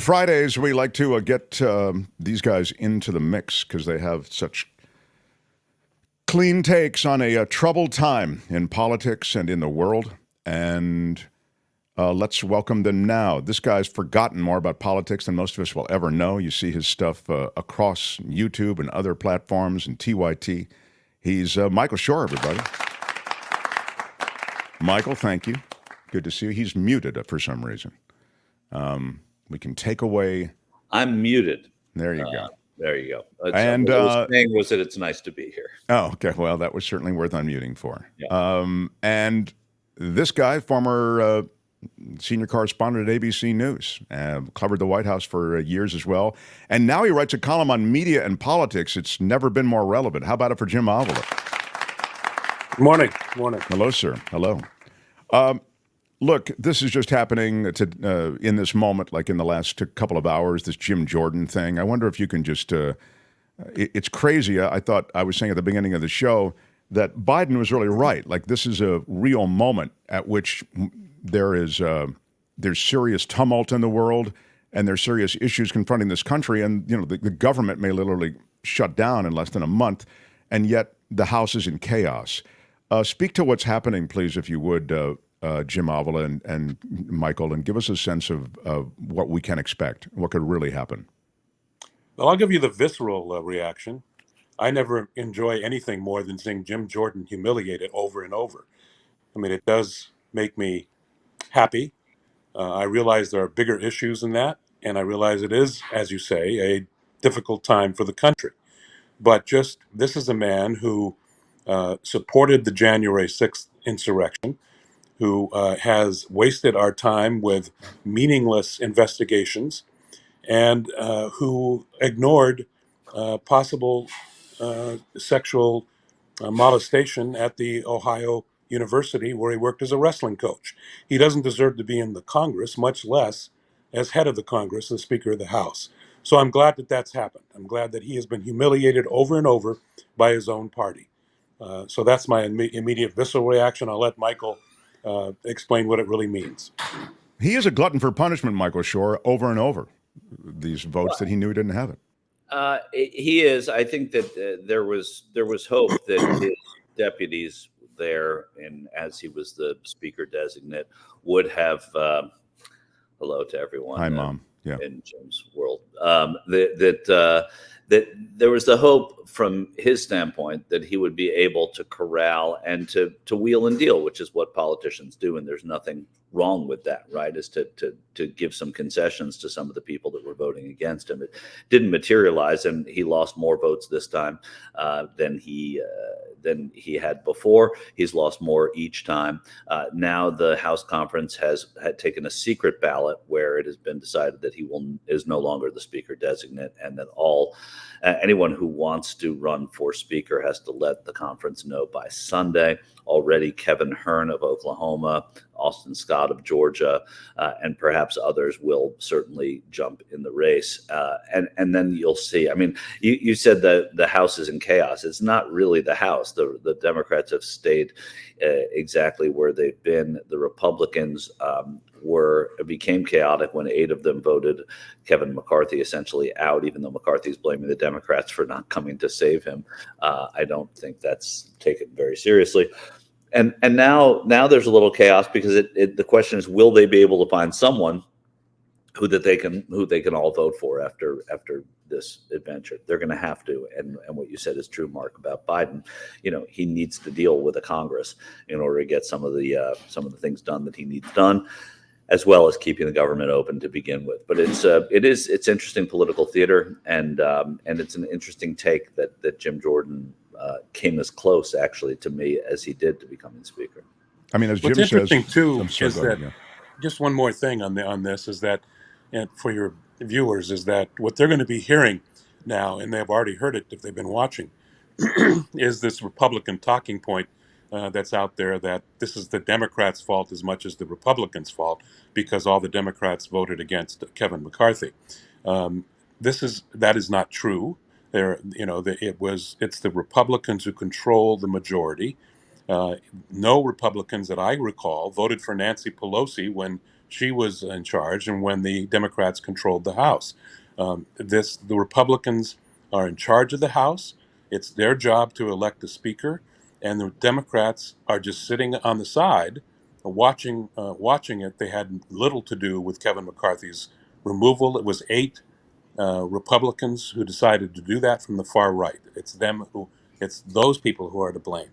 Fridays, we like to get these guys into the mix because they have such clean takes on a troubled time in politics and in the world. And let's welcome them now. This guy's forgotten more about politics than most of us will ever know. You see his stuff across YouTube and other platforms and TYT. He's Michael Shure, everybody. Michael, thank you. Good to see you. He's muted for some reason. We can take away. I'm muted. There you go. There you go. And what I was saying was that it's nice to be here. Oh, okay. Well, that was certainly worth unmuting for. Yeah. And this guy, former senior correspondent at ABC News, covered the White House for years as well. And now he writes a column on media and politics. It's never been more relevant. How about it for Jim Avila? Good morning. Good morning. Hello, sir. Hello. Look, this is just happening in this moment, like in the last couple of hours, this Jim Jordan thing. I wonder if you can just, it's crazy. I thought I was saying at the beginning of the show that Biden was really right. Like, this is a real moment at which there's serious tumult in the world and there's serious issues confronting this country. And, you know, the government may literally shut down in less than a month, and yet the House is in chaos. Speak to what's happening, please, if you would, Jim Avila and Michael, and give us a sense of what we can expect, what could really happen. Well, I'll give you the visceral reaction. I never enjoy anything more than seeing Jim Jordan humiliated over and over. I mean, it does make me happy. I realize there are bigger issues than that, and I realize it is, as you say, a difficult time for the country. But just this is a man who supported the January 6th insurrection, who has wasted our time with meaningless investigations, and who ignored possible sexual molestation at the Ohio University where he worked as a wrestling coach. He doesn't deserve to be in the Congress, much less as head of the Congress, the Speaker of the House. So I'm glad that that's happened. I'm glad that he has been humiliated over and over by his own party. So that's my immediate visceral reaction. I'll let Michael explain what it really means. He is a glutton for punishment, Michael Shure, over and over. These votes that he knew he didn't have it. He is. I think that there was hope that his deputies there, and as he was the speaker designate, would have. Hello to everyone. Hi, Mom. Yeah. In Jim's world, that there was the hope from his standpoint that he would be able to corral and to wheel and deal, which is what politicians do, and there's nothing wrong with that, right? Is to give some concessions to some of the people that were voting against him. It didn't materialize, and he lost more votes this time than he had before. He's lost more each time. Now the House conference had taken a secret ballot where it has been decided that he is no longer the speaker designate, and that anyone who wants to run for speaker has to let the conference know by Sunday. Already, Kevin Hern of Oklahoma, Austin Scott of Georgia, and perhaps others will certainly jump in the race. And then you'll see. I mean, you said that the House is in chaos. It's not really the House. The Democrats have stayed exactly where they've been. The Republicans became chaotic when 8 of them voted Kevin McCarthy essentially out, even though McCarthy's blaming the Democrats for not coming to save him. I don't think that's taken very seriously. And now there's a little chaos because the question is, will they be able to find someone who they can all vote for after this adventure? They're going to have to. And what you said is true, Mark, about Biden. You know, he needs to deal with a Congress in order to get some of the things done that he needs done, as well as keeping the government open to begin with. But it's interesting political theater, and it's an interesting take that Jim Jordan came as close, actually, to me as he did to becoming speaker. I mean, as Jim What's interesting says, too is that just one more thing on this is that, and for your viewers, is that what they're going to be hearing now, and they've already heard it if they've been watching, is this Republican talking point that's out there that this is the Democrats' fault as much as the Republicans' fault because all the Democrats voted against Kevin McCarthy. That is not true. It's the Republicans who control the majority. No Republicans that I recall voted for Nancy Pelosi when she was in charge and when the Democrats controlled the House. The Republicans are in charge of the House. It's their job to elect a speaker, and the Democrats are just sitting on the side, watching it. They had little to do with Kevin McCarthy's removal. It was 8 Republicans who decided to do that from the far right. It's those people who are to blame.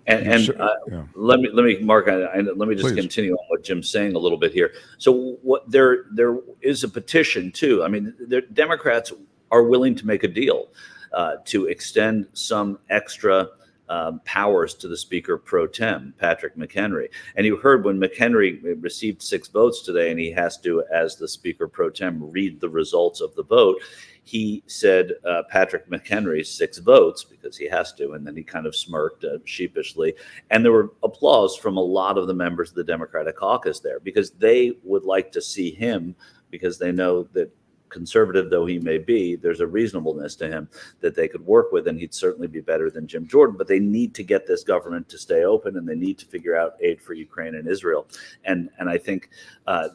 And Yeah. let me, Mark, let me just Please. continue on what Jim's saying a little bit here. So what there is a petition too. I mean, the Democrats are willing to make a deal to extend some extra powers to the Speaker pro tem, Patrick McHenry. And you heard when McHenry received 6 votes today, and he has to, as the Speaker pro tem, read the results of the vote. He said Patrick McHenry 6 votes because he has to, and then he kind of smirked sheepishly. And there were applause from a lot of the members of the Democratic caucus there because they would like to see him, because they know that, conservative though he may be, there's a reasonableness to him that they could work with, and he'd certainly be better than Jim Jordan. But they need to get this government to stay open, and they need to figure out aid for Ukraine and Israel. And I think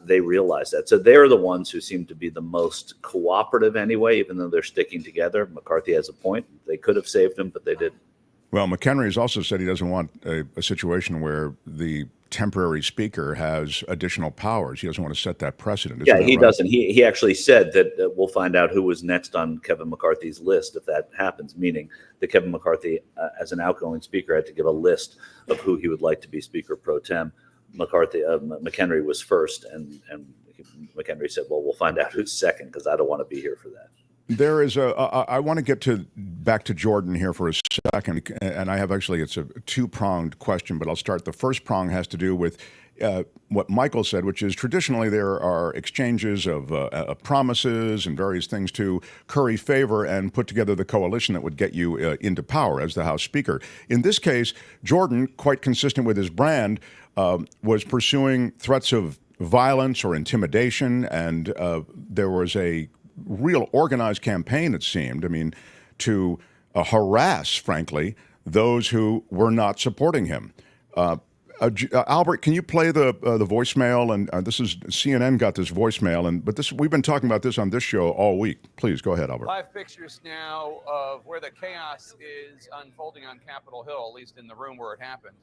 they realize that. So they're the ones who seem to be the most cooperative anyway, even though they're sticking together. McCarthy has a point. They could have saved him, but they didn't. Well, McHenry has also said he doesn't want a situation where the temporary speaker has additional powers. He doesn't want to set that precedent. Yeah, he doesn't. He actually said that we'll find out who was next on Kevin McCarthy's list if that happens, meaning that Kevin McCarthy, as an outgoing speaker, had to give a list of who he would like to be Speaker pro tem. McHenry was first, and McHenry said, well, we'll find out who's second because I don't want to be here for that. There is I want to get back to Jordan here for a second, and I have actually, it's a 2-pronged question, but I'll start. The first prong has to do with what Michael said, which is traditionally there are exchanges of promises and various things to curry favor and put together the coalition that would get you into power as the House Speaker. In this case, Jordan, quite consistent with his brand, was pursuing threats of violence or intimidation, and there was a real organized campaign, it seemed, to harass, frankly, those who were not supporting him. Albert, can you play the voicemail? And this is CNN got this voicemail, but we've been talking about this on this show all week. Please go ahead, Albert. Live pictures now of where the chaos is unfolding on Capitol Hill, at least in the room where it happened.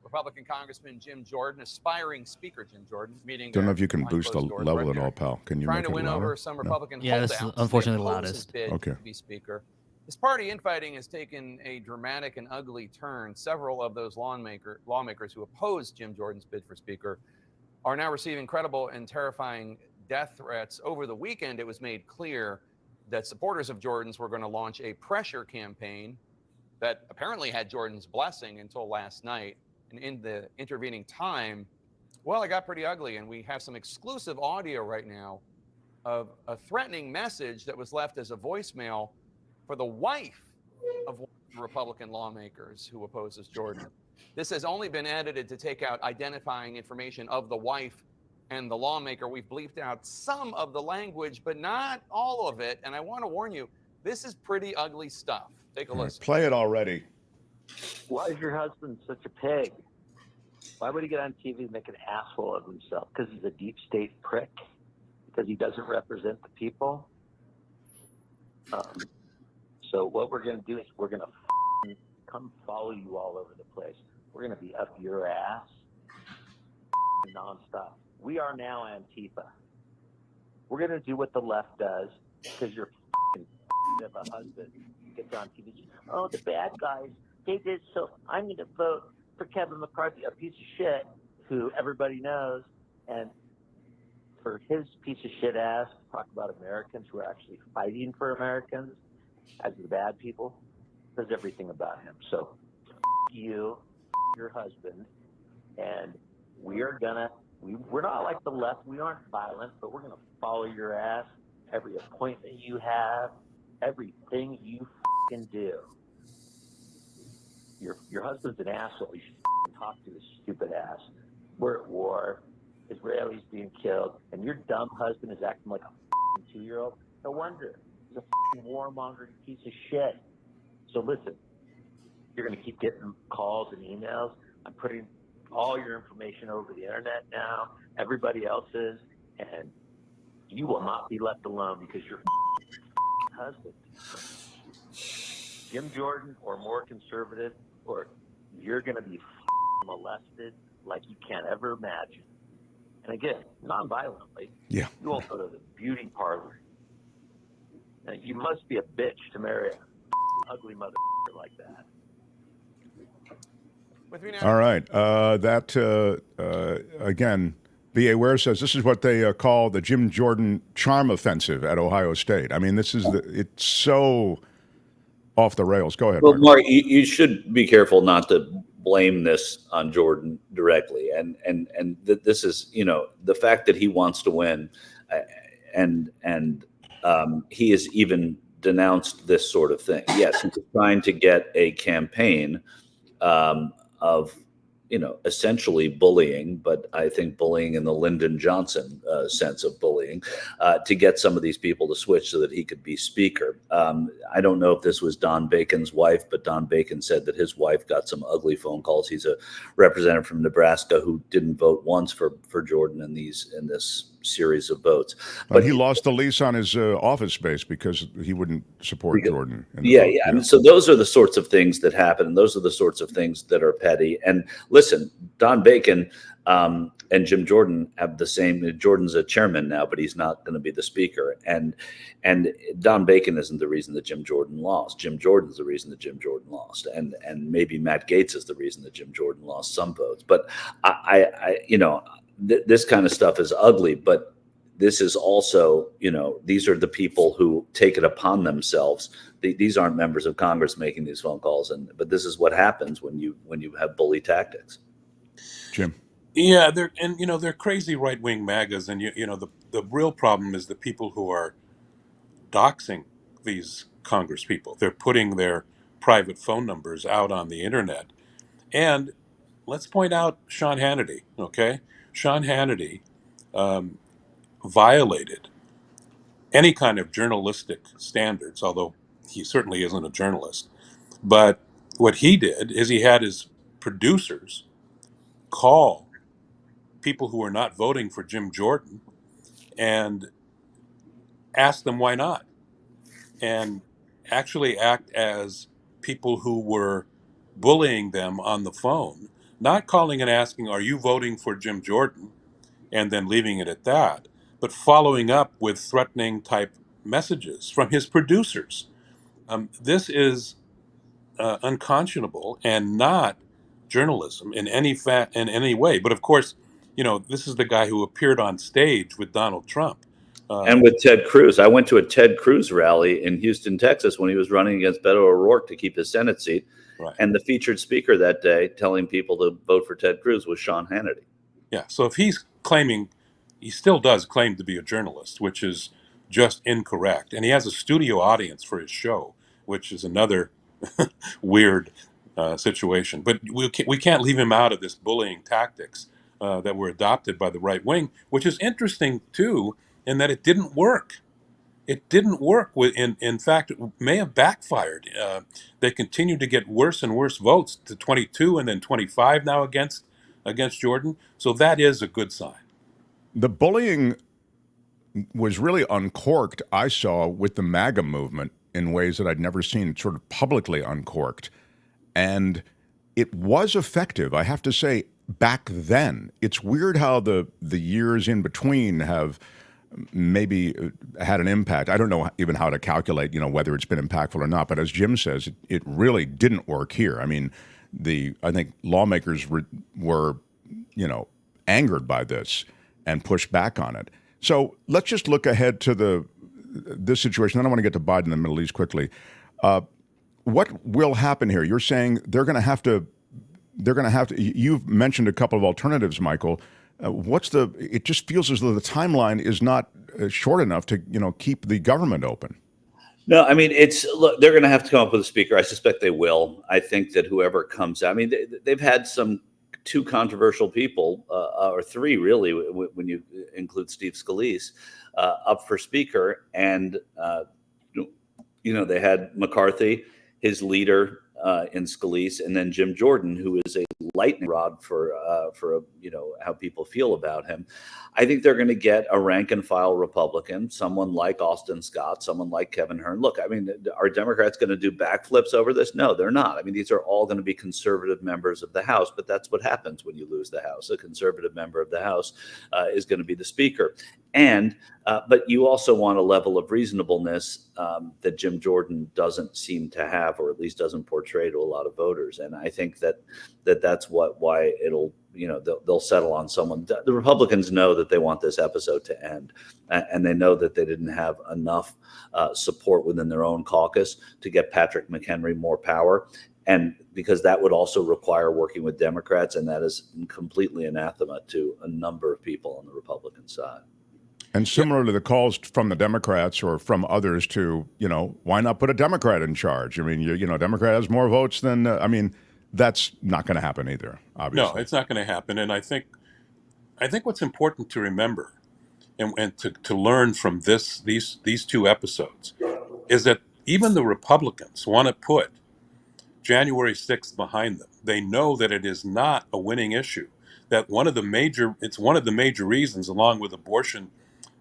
Republican Congressman Jim Jordan, aspiring Speaker Jim Jordan, meeting. Don't know if you can boost the level at all, pal. Can you trying make to it win louder? over some Republican holdouts? Yeah, it's unfortunately the loudest. Okay. To be Speaker. This party infighting has taken a dramatic and ugly turn. Several of those lawmakers who opposed Jim Jordan's bid for Speaker are now receiving credible and terrifying death threats. Over the weekend, it was made clear that supporters of Jordan's were going to launch a pressure campaign that apparently had Jordan's blessing until last night. And in the intervening time, well, it got pretty ugly. And we have some exclusive audio right now of a threatening message that was left as a voicemail for the wife of one of the Republican lawmakers who opposes Jordan. This has only been edited to take out identifying information of the wife and the lawmaker. We've bleeped out some of the language, but not all of it. And I want to warn you, this is pretty ugly stuff. Take a listen. Play it already. Why is your husband such a pig? Why would he get on TV and make an asshole of himself? Because he's a deep state prick? Because he doesn't represent the people? So what we're going to do is we're going to come follow you all over the place. We're going to be up your ass nonstop. We are now Antifa. We're going to do what the left does because you're of a husband gets on TV. Oh, the bad guys, they did so. I'm going to vote for Kevin McCarthy, a piece of shit who everybody knows. And for his piece of shit ass to talk about Americans who are actually fighting for Americans as the bad people, says everything about him. So you, your husband, and we're not like the left. We aren't violent, but we're going to follow your ass every appointment you have, everything you fucking do. Your husband's an asshole. You should talk to his stupid ass. We're at war. Israelis being killed, and your dumb husband is acting like a 2-year-old. No wonder. He's a warmongering piece of shit. So listen, you're going to keep getting calls and emails. I'm putting all your information over the internet now. Everybody else is, and you will not be left alone because your husband, Jim Jordan, or more conservative, or you're going to be molested like you can't ever imagine. And again, non-violently. Yeah. You won't go to the beauty parlor. Now, you must be a bitch to marry an ugly mother like that. With me now. All right. Again, B.A. Ware says this is what they call the Jim Jordan charm offensive at Ohio State. I mean, it's so off the rails. Go ahead, Well, Michael. Mark, you should be careful not to blame this on Jordan directly, and this is, the fact that he wants to win, and he has even denounced this sort of thing. Yes, he's trying to get a campaign of essentially bullying, but I think bullying in the Lyndon Johnson sense of bullying, to get some of these people to switch so that he could be speaker. I don't know if this was Don Bacon's wife, but Don Bacon said that his wife got some ugly phone calls. He's a representative from Nebraska who didn't vote once for Jordan in this series of votes. But he lost the lease on his office space because he wouldn't support Jordan. Yeah. I mean, so those are the sorts of things that happen, and those are the sorts of things that are petty. And listen, Don Bacon and Jim Jordan have the same. Jordan's a chairman now, but he's not going to be the speaker. And Don Bacon isn't the reason that Jim Jordan lost. Jim Jordan's the reason that Jim Jordan lost, and maybe Matt Gaetz is the reason that Jim Jordan lost some votes. But this kind of stuff is ugly, but this is also, these are the people who take it upon themselves. These aren't members of Congress making these phone calls, but this is what happens when you have bully tactics. Jim. Yeah, they're crazy right-wing MAGAs, and the real problem is the people who are doxing these Congress people. They're putting their private phone numbers out on the internet, and let's point out Sean Hannity. Okay, Sean Hannity violated any kind of journalistic standards, although he certainly isn't a journalist. But what he did is he had his producers call people who were not voting for Jim Jordan and ask them why not, and actually act as people who were bullying them on the phone, not calling and asking, "Are you voting for Jim Jordan?" and then leaving it at that, but following up with threatening type messages from his producers. This is unconscionable and not journalism in any way. But of course, this is the guy who appeared on stage with Donald Trump. And with Ted Cruz. I went to a Ted Cruz rally in Houston, Texas, when he was running against Beto O'Rourke to keep his Senate seat. Right. And the featured speaker that day telling people to vote for Ted Cruz was Sean Hannity. Yeah. So if he's claiming, he still does claim to be a journalist, which is just incorrect. And he has a studio audience for his show, which is another weird situation. But we can't leave him out of this bullying tactics that were adopted by the right wing, which is interesting, too, in that it didn't work. It didn't work. In fact, it may have backfired. They continued to get worse and worse votes to 22 and then 25 now against Jordan. So that is a good sign. The bullying was really uncorked, I saw, with the MAGA movement in ways that I'd never seen sort of publicly uncorked. And it was effective, I have to say, back then. It's weird how the years in between have maybe had an impact. I don't know even how to calculate, whether it's been impactful or not. But as Jim says, it really didn't work here. I mean, I think lawmakers were, angered by this and pushed back on it. So let's just look ahead to this situation. Then I want to get to Biden in the Middle East quickly. What will happen here? You're saying they're going to have to. You've mentioned a couple of alternatives, Michael. It just feels as though the timeline is not short enough to, keep the government open. No, I mean, they're going to have to come up with a speaker. I suspect they will. I think that whoever comes out, I mean, they've had two controversial people, or three really, when you include Steve Scalise, up for speaker. And, they had McCarthy, his leader in Scalise, and then Jim Jordan, who is a lightning rod for how people feel about him. I think they're going to get a rank and file Republican, someone like Austin Scott, someone like Kevin Hern. Look, I mean, are Democrats going to do backflips over this? No, they're not. I mean, these are all going to be conservative members of the House, but that's what happens when you lose the House. A conservative member of the House is going to be the Speaker. And but you also want a level of reasonableness that Jim Jordan doesn't seem to have, or at least doesn't portray to a lot of voters. And I think that's why it'll, they'll settle on someone. The Republicans know that they want this episode to end, and they know that they didn't have enough support within their own caucus to get Patrick McHenry more power. And because that would also require working with Democrats, and that is completely anathema to a number of people on the Republican side. And similarly, the calls from the Democrats or from others to, why not put a Democrat in charge? I mean, Democrat has more votes than, that's not going to happen either, obviously. No, it's not going to happen. And I think what's important to remember and to learn from these two episodes is that even the Republicans want to put January 6th behind them. They know that it is not a winning issue, that it's one of the major reasons, along with abortion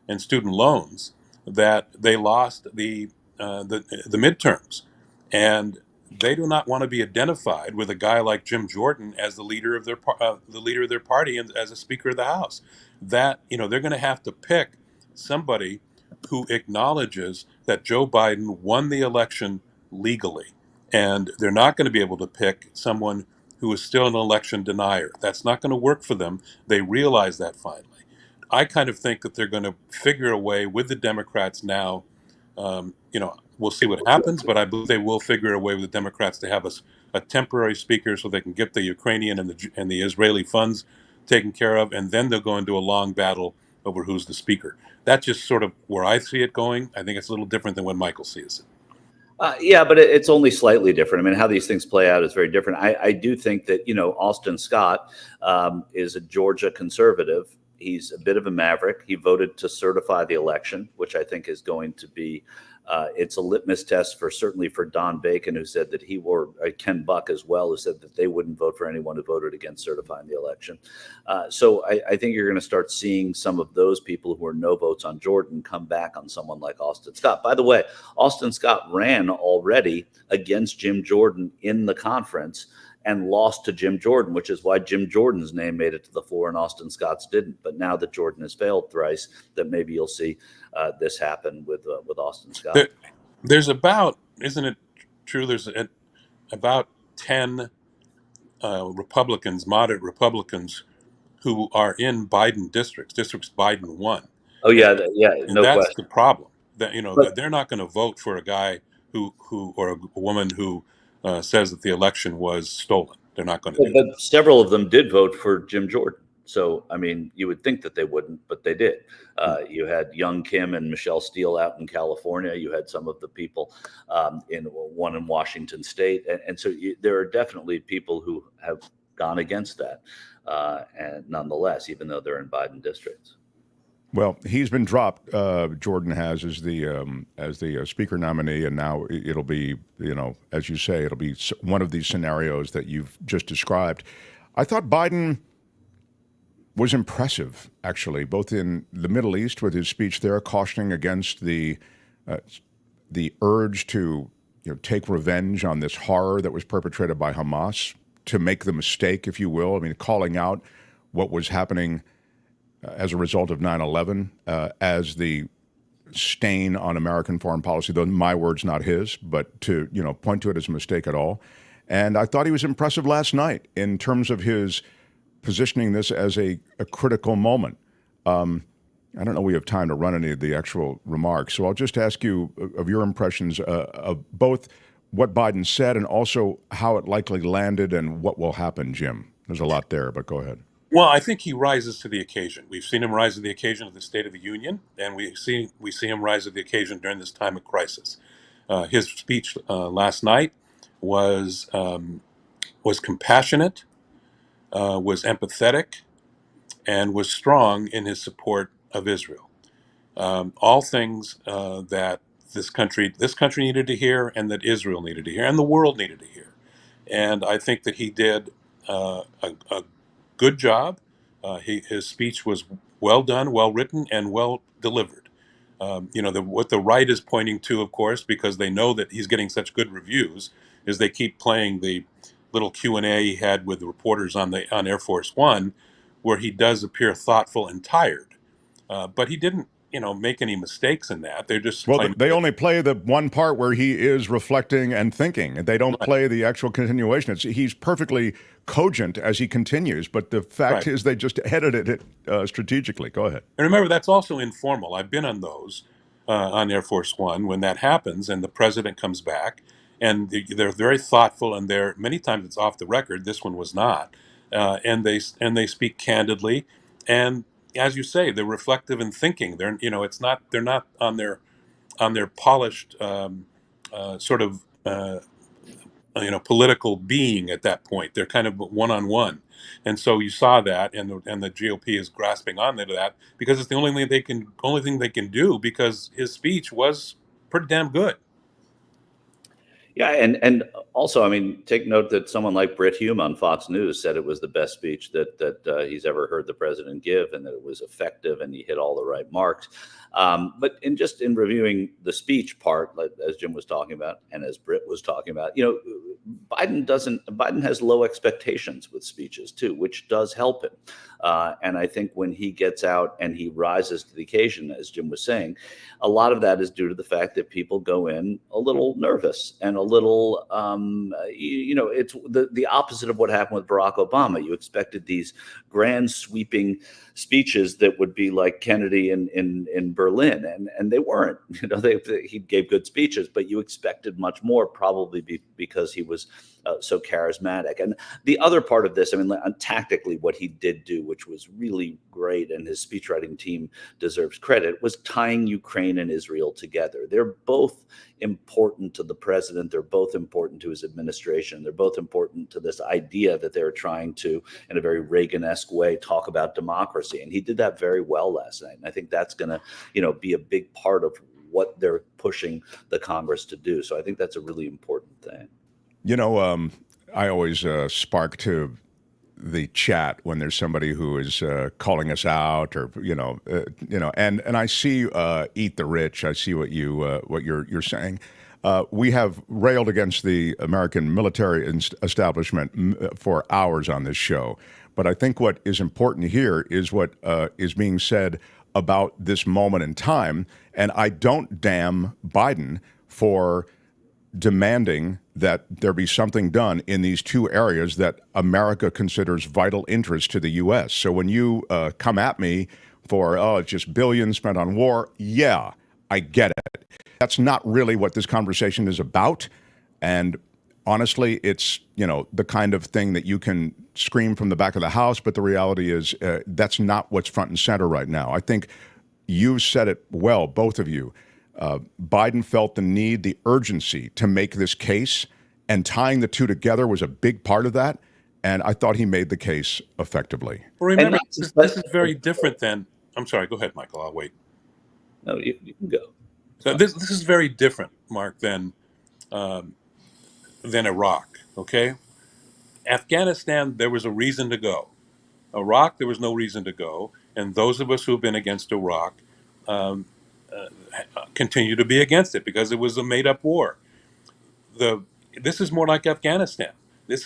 and student loans, that they lost the midterms, and they do not want to be identified with a guy like Jim Jordan as the leader of their party and as a Speaker of the House. That they're going to have to pick somebody who acknowledges that Joe Biden won the election legally, and they're not going to be able to pick someone who is still an election denier. That's not going to work for them. They realize that finally. I kind of think that they're going to figure a way with the Democrats now. We'll see what happens, but I believe they will figure a way with the Democrats to have a temporary speaker so they can get the Ukrainian and the Israeli funds taken care of, and then they'll go into a long battle over who's the speaker. That's just sort of where I see it going. I think it's a little different than what Michael sees it. Yeah, but it's only slightly different. I mean, how these things play out is very different. I do think that, Austin Scott is a Georgia conservative. He's a bit of a maverick. He voted to certify the election, which I think is going to be, it's a litmus test certainly for Don Bacon, who said that Ken Buck as well, who said that they wouldn't vote for anyone who voted against certifying the election. So I think you're going to start seeing some of those people who are no votes on Jordan come back on someone like Austin Scott. By the way, Austin Scott ran already against Jim Jordan in the conference and lost to Jim Jordan, which is why Jim Jordan's name made it to the floor and Austin Scott's didn't. But now that Jordan has failed thrice, that maybe you'll see this happen with Austin Scott. There's about, isn't it true? There's about 10 Republicans, moderate Republicans, who are in Biden districts Biden won. Oh yeah, and no that's question. the problem. That they're not going to vote for a guy who or a woman who says that the election was stolen. They're not going to do that. But several of them did vote for Jim Jordan. So, I mean, you would think that they wouldn't, but they did. You had Young Kim and Michelle Steele out in California. You had some of the people in Washington State. And so there are definitely people who have gone against that. And nonetheless, even though they're in Biden districts. Well, he's been dropped. Jordan has as the speaker nominee, and now it'll be, as you say, it'll be one of these scenarios that you've just described. I thought Biden was impressive, actually, both in the Middle East with his speech there, cautioning against the urge to take revenge on this horror that was perpetrated by Hamas, to make the mistake, if you will. I mean, calling out what was happening as a result of 9/11 as the stain on American foreign policy, though my words, not his, but to point to it as a mistake at all. And I thought he was impressive last night in terms of his positioning this as a critical moment. I don't know we have time to run any of the actual remarks, so I'll just ask you of your impressions of both what Biden said and also how it likely landed and what will happen, Jim. There's a lot there, but go ahead. Well, I think he rises to the occasion. We've seen him rise to the occasion of the State of the Union, and we see him rise to the occasion during this time of crisis. His speech last night was compassionate, was empathetic, and was strong in his support of Israel. All things that this country needed to hear, and that Israel needed to hear, and the world needed to hear. And I think that he did a good job. His speech was well done, well written, and well delivered. What the right is pointing to, of course, because they know that he's getting such good reviews, is they keep playing the little Q&A he had with the reporters on Air Force One, where he does appear thoughtful and tired. But he didn't, make any mistakes in that. They're just Well, claiming they that, only play the one part where he is reflecting and thinking. They don't right, play the actual continuation. He's perfectly cogent as he continues, but the fact right. is they just edited it strategically. Go ahead. And remember, that's also informal. I've been on those on Air Force One when that happens, and the president comes back, and they're very thoughtful, and they're many times it's off the record. This one was not, and they speak candidly, and as you say, they're reflective and thinking. They're not on their polished sort of political being at that point. They're kind of one on one, and so you saw that, and the GOP is grasping onto that because it's the only thing they can do, because his speech was pretty damn good. Yeah, and also, I mean, take note that someone like Brit Hume on Fox News said it was the best speech that he's ever heard the president give, and that it was effective, and he hit all the right marks. But in reviewing the speech part, like, as Jim was talking about, and as Brit was talking about, Biden has low expectations with speeches too, which does help him. And I think when he gets out and he rises to the occasion, as Jim was saying, a lot of that is due to the fact that people go in a little nervous and a little, it's the opposite of what happened with Barack Obama. You expected these grand sweeping speeches that would be like Kennedy in Berlin, and they weren't. He gave good speeches, but you expected much more, probably because he was so charismatic. And the other part of this, I mean, tactically, what he did do, which was really great, and his speechwriting team deserves credit, was tying Ukraine and Israel together. They're both important to the president. They're both important to his administration. They're both important to this idea that they're trying to, in a very Reagan-esque way, talk about democracy. And he did that very well last night. And I think that's going to, be a big part of what they're pushing the Congress to do. So I think that's a really important thing. I always spark to the chat when there's somebody who is calling us out, or and I see eat the rich. I see what you're saying. We have railed against the American military establishment for hours on this show, but I think what is important here is what is being said about this moment in time, and I don't damn Biden for demanding that there be something done in these two areas that America considers vital interest to the U.S. So when you come at me for, it's just billions spent on war, yeah, I get it. That's not really what this conversation is about. And honestly, it's, the kind of thing that you can scream from the back of the house, but the reality is that's not what's front and center right now. I think you said it well, both of you. Biden felt the need, the urgency to make this case, and tying the two together was a big part of that. And I thought he made the case effectively. Well, remember, this is very different than. I'm sorry. Go ahead, Michael. I'll wait. No, you can go. So this is very different, Mark, than Iraq. Okay, Afghanistan, there was a reason to go. Iraq, there was no reason to go, and those of us who've been against Iraq continue to be against it because it was a made-up war. This is more like Afghanistan. This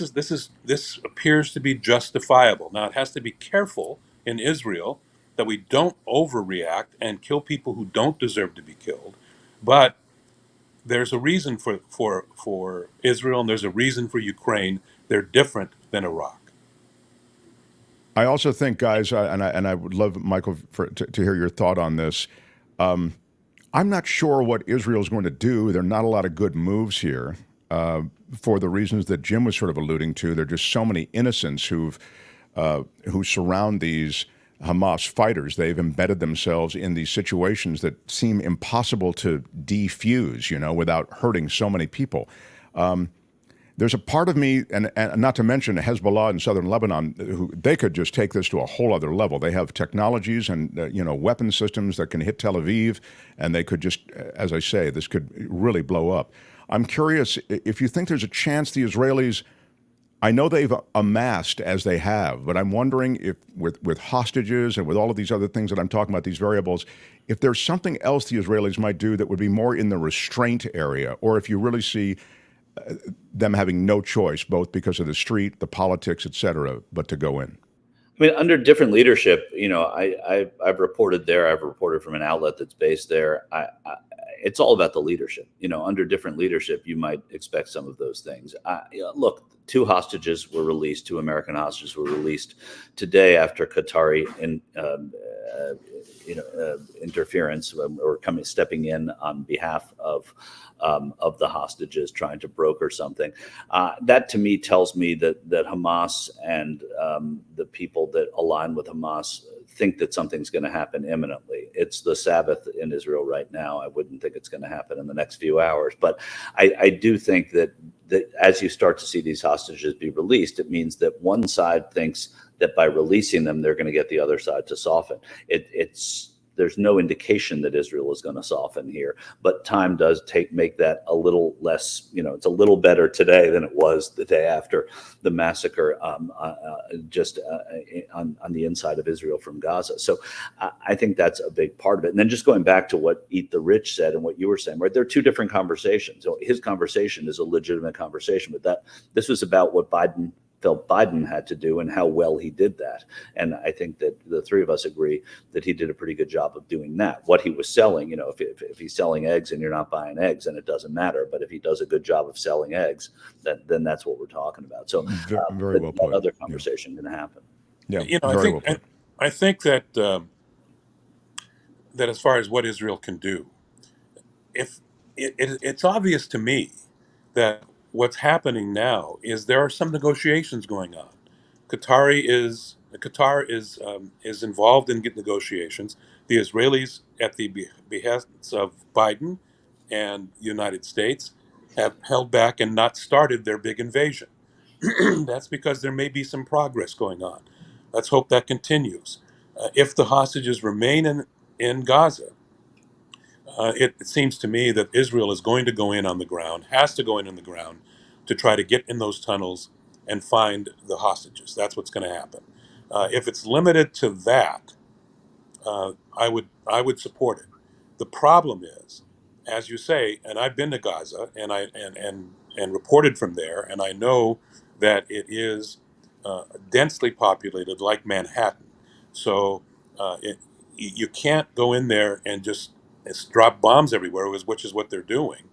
appears to be justifiable. Now, it has to be careful in Israel that we don't overreact and kill people who don't deserve to be killed, but there's a reason for Israel, and there's a reason for Ukraine. They're different than Iraq. I also think, guys, and I would love, Michael, to hear your thought on this. I'm not sure what Israel is going to do. There are not a lot of good moves here for the reasons that Jim was sort of alluding to. There are just so many innocents who surround these Hamas fighters. They've embedded themselves in these situations that seem impossible to defuse, without hurting so many people. There's a part of me, and not to mention Hezbollah in southern Lebanon, who they could just take this to a whole other level. They have technologies and weapon systems that can hit Tel Aviv, and they could just, as I say, this could really blow up. I'm curious if you think there's a chance the Israelis I know they've amassed as they have, but I'm wondering if with hostages and with all of these other things that I'm talking about, these variables, if there's something else the Israelis might do that would be more in the restraint area, or if you really see them having no choice, both because of the street, the politics, et cetera, but to go in. I mean, under different leadership, I've reported there. I've reported from an outlet that's based there. It's all about the leadership. Under different leadership, you might expect some of those things. Look, two hostages were released. Two American hostages were released today after Qatari interference or stepping in on behalf of the hostages, trying to broker something. That to me tells me that Hamas and the people that align with Hamas think that something's going to happen imminently. It's the Sabbath in Israel right now. I wouldn't think it's going to happen in the next few hours. But I do think that as you start to see these hostages be released, it means that one side thinks that by releasing them, they're going to get the other side to soften. There's no indication that Israel is going to soften here, but time does make that a little less, it's a little better today than it was the day after the massacre on the inside of Israel from Gaza. So I think that's a big part of it. And then just going back to what Eat the Rich said and what you were saying, right? There are two different conversations. So his conversation is a legitimate conversation, but this was about what Biden felt Biden had to do and how well he did that. And I think that the three of us agree that he did a pretty good job of doing that. What he was selling, if he's selling eggs and you're not buying eggs, then it doesn't matter. But if he does a good job of selling eggs, then that's what we're talking about. So very well put. That other conversation can happen. Yeah, I think that that as far as what Israel can do, if it's obvious to me that what's happening now is there are some negotiations going on. Qatar is involved in negotiations. The Israelis, at the behest of Biden and the United States, have held back and not started their big invasion. That's because there may be some progress going on. Let's hope that continues. If the hostages remain in Gaza, it seems to me that Israel is going to go in on the ground, has to go in on the ground to try to get in those tunnels and find the hostages. That's what's going to happen. If it's limited to that, I would support it. The problem is, as you say, and I've been to Gaza and reported from there, and I know that it is densely populated like Manhattan. So you can't go in there and just drop bombs everywhere, which is what they're doing,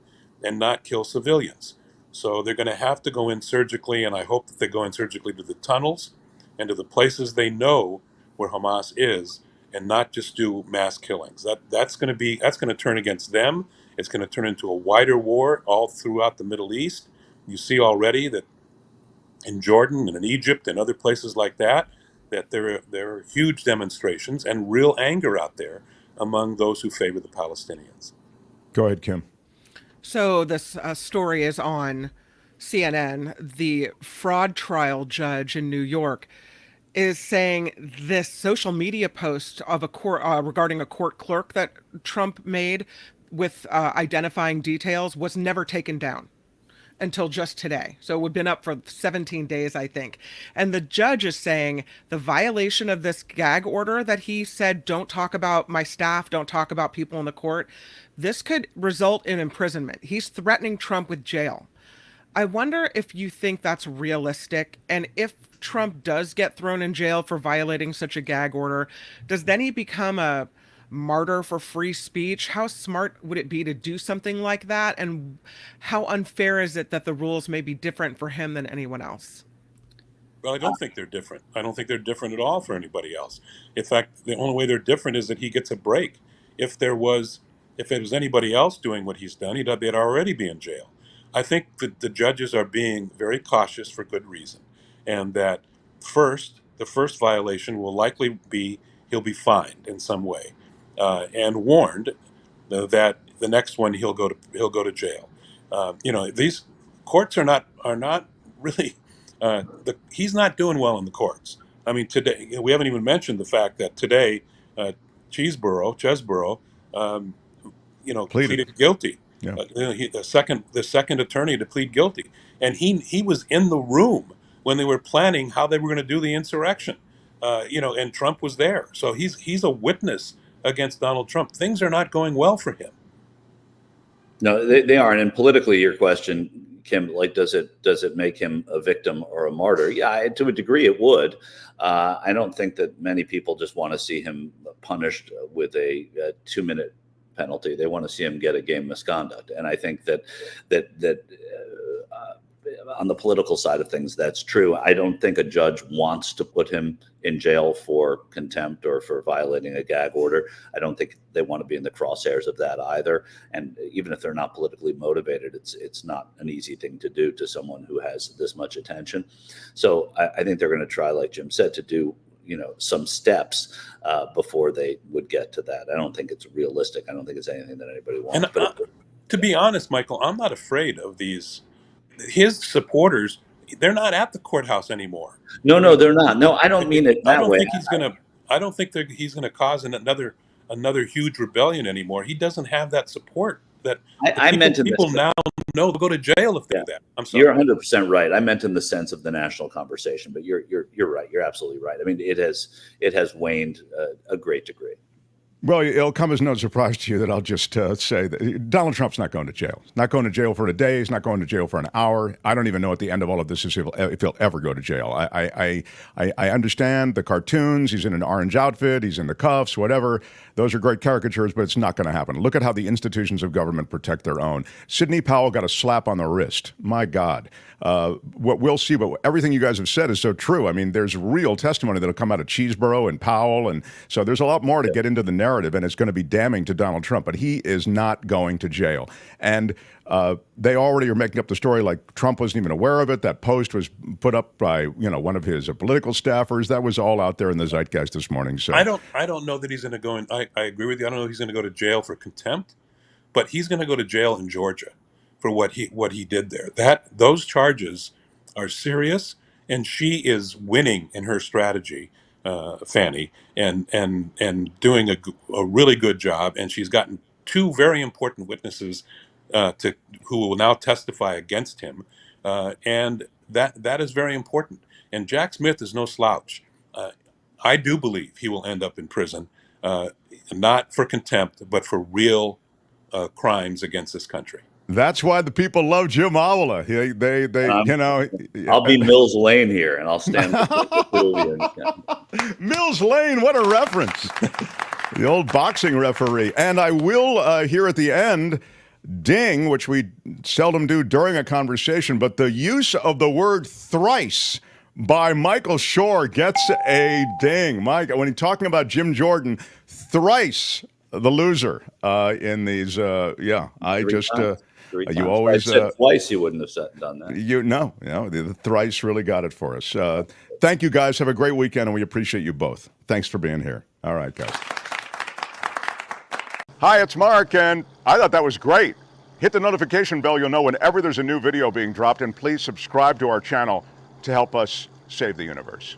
and not kill civilians. So they're going to have to go in surgically, and I hope that they go in surgically to the tunnels and to the places they know where Hamas is, and not just do mass killings. That's going to turn against them. It's going to turn into a wider war all throughout the Middle East. You see already that in Jordan and in Egypt and other places like that, that there are huge demonstrations and real anger out there among those who favor the Palestinians. Go ahead, Kim. So this story is on CNN. The fraud trial judge in New York is saying this social media post of a court regarding a court clerk that Trump made with identifying details was never taken down until just today. So it would have been up for 17 days, I think. And the judge is saying the violation of this gag order that he said, don't talk about my staff, don't talk about people in the court, this could result in imprisonment. He's threatening Trump with jail. I wonder if you think that's realistic, and if Trump does get thrown in jail for violating such a gag order, does then he become a martyr for free speech? How smart would it be to do something like that, and how unfair is it that the rules may be different for him than anyone else? Well, I don't think they're different. I don't think they're different at all for anybody else. In fact, the only way they're different is that he gets a break. If it was anybody else doing what he's done, they'd already be in jail. I think that the judges are being very cautious for good reason, and that the first violation will likely be he'll be fined in some way, and warned that the next one he'll go to jail. These courts are not really. He's not doing well in the courts. I mean, today we haven't even mentioned the fact that today Chesborough, pleaded guilty. Yeah. The second attorney to plead guilty, and he was in the room when they were planning how they were going to do the insurrection. And Trump was there. So he's a witness against Donald Trump. Things are not going well for him. No, they aren't. And politically, your question, Kim, like, does it make him a victim or a martyr? Yeah, to a degree, it would. I don't think that many people just want to see him punished with a 2-minute penalty. They want to see him get a game misconduct. And I think that on the political side of things, that's true. I don't think a judge wants to put him in jail for contempt or for violating a gag order. I don't think they want to be in the crosshairs of that either. And even if they're not politically motivated, it's not an easy thing to do to someone who has this much attention. So I think they're going to try, like Jim said, to do some steps before they would get to that. I don't think it's realistic. I don't think it's anything that anybody wants. And to be honest, Michael, I'm not afraid of his supporters. They're not at the courthouse anymore. No, they're not. No, I don't mean it that way. I don't think he's gonna cause another huge rebellion anymore. He doesn't have that support that people now know to go to jail if they do that. I'm sorry. You're 100% right. I meant in the sense of the national conversation, but you're right. You're absolutely right. I mean, it has waned a great degree. Well, it'll come as no surprise to you that I'll just say that Donald Trump's not going to jail. He's not going to jail for a day. He's not going to jail for an hour. I don't even know at the end of all of this if he'll ever go to jail. I understand the cartoons. He's in an orange outfit. He's in the cuffs, whatever. Those are great caricatures, but it's not going to happen. Look at how the institutions of government protect their own. Sidney Powell got a slap on the wrist. My God. What we'll see, but everything you guys have said is so true. I mean, there's real testimony that'll come out of Cheeseborough and Powell, and so there's a lot more to get into the narrative, and it's going to be damning to Donald Trump, but he is not going to jail. And they already are making up the story like Trump wasn't even aware of it. That post was put up by one of his political staffers. That was all out there in the zeitgeist this morning. So I don't know that he's going to go in. I agree with you. I don't know if he's going to go to jail for contempt, but he's going to go to jail in Georgia for what he did there. Those charges are serious, and she is winning in her strategy, Fanny, and doing a really good job. And she's gotten 2 very important witnesses who will now testify against him, and that is very important. And Jack Smith is no slouch. I do believe he will end up in prison, not for contempt, but for real crimes against this country. that's why the people love Jim Avila. I'll be Mills Lane here, and I'll stand Mills Lane, what a reference. The old boxing referee. And I will, here at the end, ding, which we seldom do during a conversation, but the use of the word thrice by Michael Shure gets a ding. Mike, when he's talking about Jim Jordan, thrice the loser in these, you always said twice you wouldn't have done that. The thrice really got it for us. Thank you guys. Have a great weekend, and we appreciate you both. Thanks for being here. All right, guys. Hi, it's Mark, and I thought that was great. Hit the notification bell. You'll know whenever there's a new video being dropped, and please subscribe to our channel to help us save the universe.